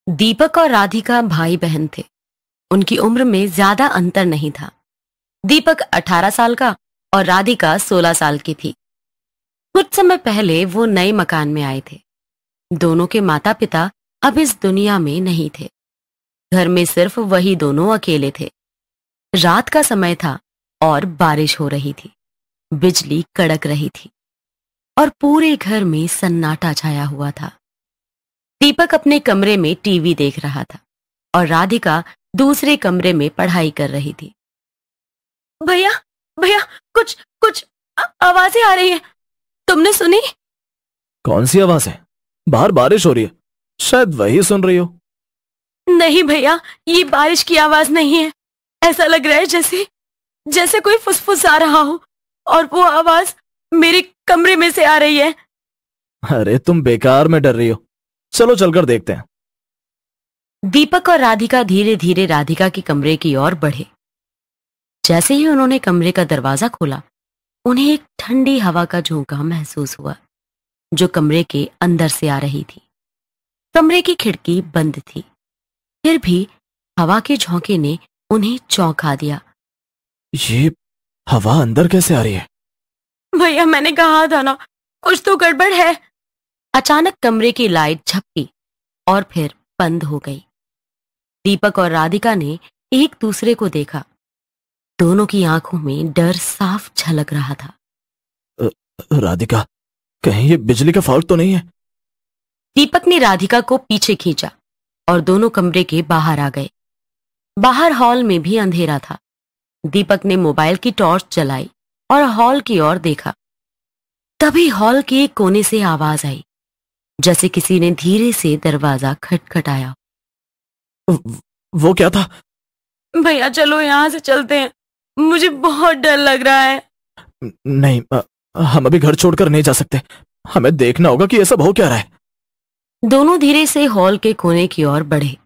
दीपक और राधिका भाई बहन थे। उनकी उम्र में ज्यादा अंतर नहीं था। दीपक 18 साल का और राधिका 16 साल की थी। कुछ समय पहले वो नए मकान में आए थे। दोनों के माता पिता अब इस दुनिया में नहीं थे। घर में सिर्फ वही दोनों अकेले थे। रात का समय था और बारिश हो रही थी। बिजली कड़क रही थी और पूरे घर में सन्नाटा छाया हुआ था। दीपक अपने कमरे में टीवी देख रहा था और राधिका दूसरे कमरे में पढ़ाई कर रही थी। भैया, भैया, कुछ कुछ आवाजें आ रही है। तुमने सुनी? कौन सी आवाज है? बाहर बारिश हो रही है, शायद वही सुन रही हो। नहीं भैया, ये बारिश की आवाज नहीं है। ऐसा लग रहा है जैसे जैसे कोई फुसफुसा रहा हो और वो आवाज मेरे कमरे में से आ रही है। अरे तुम बेकार में डर रही हो, चलो चलकर देखते हैं। दीपक और राधिका धीरे धीरे राधिका के कमरे की ओर बढ़े। जैसे ही उन्होंने कमरे का दरवाजा खोला, उन्हें एक ठंडी हवा का झोंका महसूस हुआ जो कमरे के अंदर से आ रही थी। कमरे की खिड़की बंद थी, फिर भी हवा के झोंके ने उन्हें चौंका दिया। ये हवा अंदर कैसे आ रही है? भैया, मैंने कहा था ना, कुछ तो गड़बड़ है। अचानक कमरे की लाइट झपकी और फिर बंद हो गई। दीपक और राधिका ने एक दूसरे को देखा। दोनों की आंखों में डर साफ झलक रहा था। राधिका, कहीं ये बिजली का फॉल्ट तो नहीं है? दीपक ने राधिका को पीछे खींचा और दोनों कमरे के बाहर आ गए। बाहर हॉल में भी अंधेरा था। दीपक ने मोबाइल की टॉर्च जलाई और हॉल की ओर देखा। तभी हॉल के एक कोने से आवाज आई, जैसे किसी ने धीरे से दरवाजा खटखटाया। वो क्या था? भैया, चलो यहां से चलते हैं, मुझे बहुत डर लग रहा है। नहीं, हम अभी घर छोड़कर नहीं जा सकते। हमें देखना होगा कि ये सब हो क्या रहा है। दोनों धीरे से हॉल के कोने की ओर बढ़े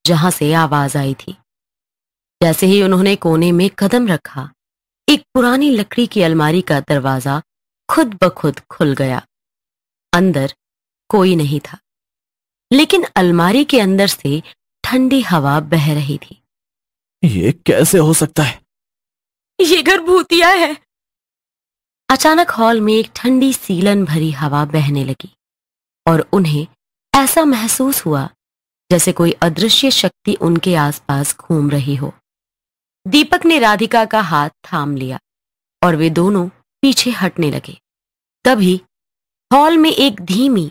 जहां से आवाज आई थी। जैसे ही उन्होंने कोने में कदम रखा, एक पुरानी लकड़ी की अलमारी का दरवाजा खुद ब खुद खुल गया। अंदर कोई नहीं था, लेकिन अलमारी के अंदर से ठंडी हवा बह रही थी। ये कैसे हो सकता है? ये घर भूतिया है। अचानक हॉल में एक ठंडी सीलन भरी हवा बहने लगी और उन्हें ऐसा महसूस हुआ जैसे कोई अदृश्य शक्ति उनके आसपास घूम रही हो। दीपक ने राधिका का हाथ थाम लिया और वे दोनों पीछे हटने लगे। तभी हॉल में एक धीमी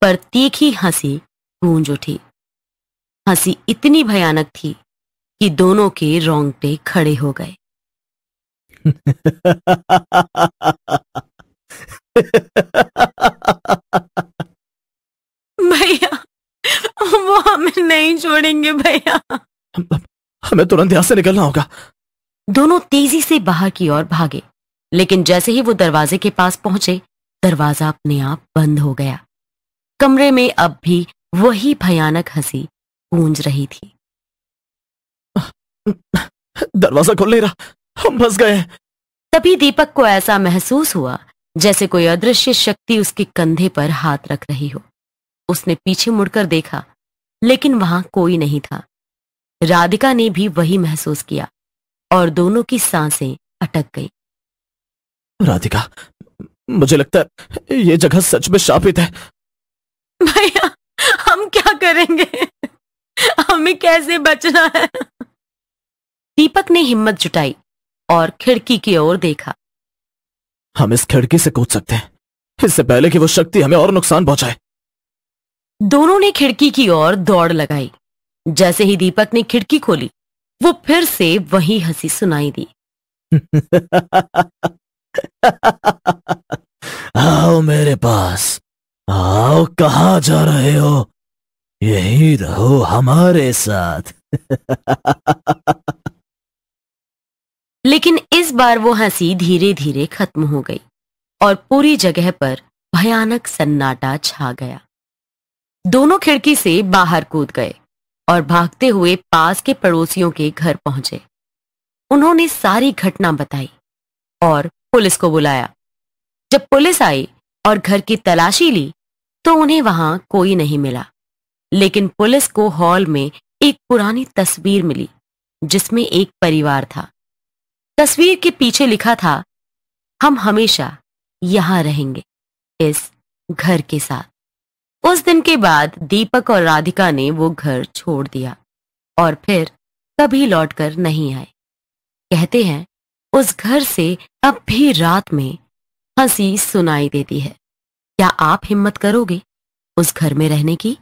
पर तीखी हंसी गूंज उठी। हंसी इतनी भयानक थी कि दोनों के रोंगटे खड़े हो गए। भैया, वो हमें नहीं छोड़ेंगे भैया। हमें तुरंत यहां से निकलना होगा। दोनों तेजी से बाहर की ओर भागे, लेकिन जैसे ही वो दरवाजे के पास पहुंचे, दरवाजा अपने आप बंद हो गया। कमरे में अब भी वही भयानक हंसी गूंज रही थी। दरवाजा खुल नहीं रहा, हम फंस गए हैं। तभी दीपक को ऐसा महसूस हुआ जैसे कोई अदृश्य शक्ति उसके कंधे पर हाथ रख रही हो। उसने पीछे मुड़कर देखा, लेकिन वहां कोई नहीं था। राधिका ने भी वही महसूस किया और दोनों की सांसें अटक गई। राधिका, मुझे लगता है ये जगह सच में शापित है। भैया, हम क्या करेंगे? हमें कैसे बचना है? दीपक ने हिम्मत जुटाई और खिड़की की ओर देखा। हम इस खिड़की से कूद सकते हैं, इससे पहले कि वो शक्ति हमें और नुकसान पहुंचाए। दोनों ने खिड़की की ओर दौड़ लगाई। जैसे ही दीपक ने खिड़की खोली, वो फिर से वही हंसी सुनाई दी। आओ मेरे पास, आओ, कहाँ जा रहे हो? यहीं रहो हमारे साथ। लेकिन इस बार वो हंसी धीरे धीरे खत्म हो गई और पूरी जगह पर भयानक सन्नाटा छा गया। दोनों खिड़की से बाहर कूद गए और भागते हुए पास के पड़ोसियों के घर पहुंचे। उन्होंने सारी घटना बताई और पुलिस को बुलाया। जब पुलिस आई और घर की तलाशी ली, तो उन्हें वहां कोई नहीं मिला। लेकिन पुलिस को हॉल में एक पुरानी तस्वीर मिली जिसमें एक परिवार था। तस्वीर के पीछे लिखा था, हम हमेशा यहां रहेंगे इस घर के साथ। उस दिन के बाद दीपक और राधिका ने वो घर छोड़ दिया और फिर कभी लौटकर नहीं आए। कहते हैं उस घर से अब भी रात में हंसी सुनाई देती है। क्या आप हिम्मत करोगे उस घर में रहने की?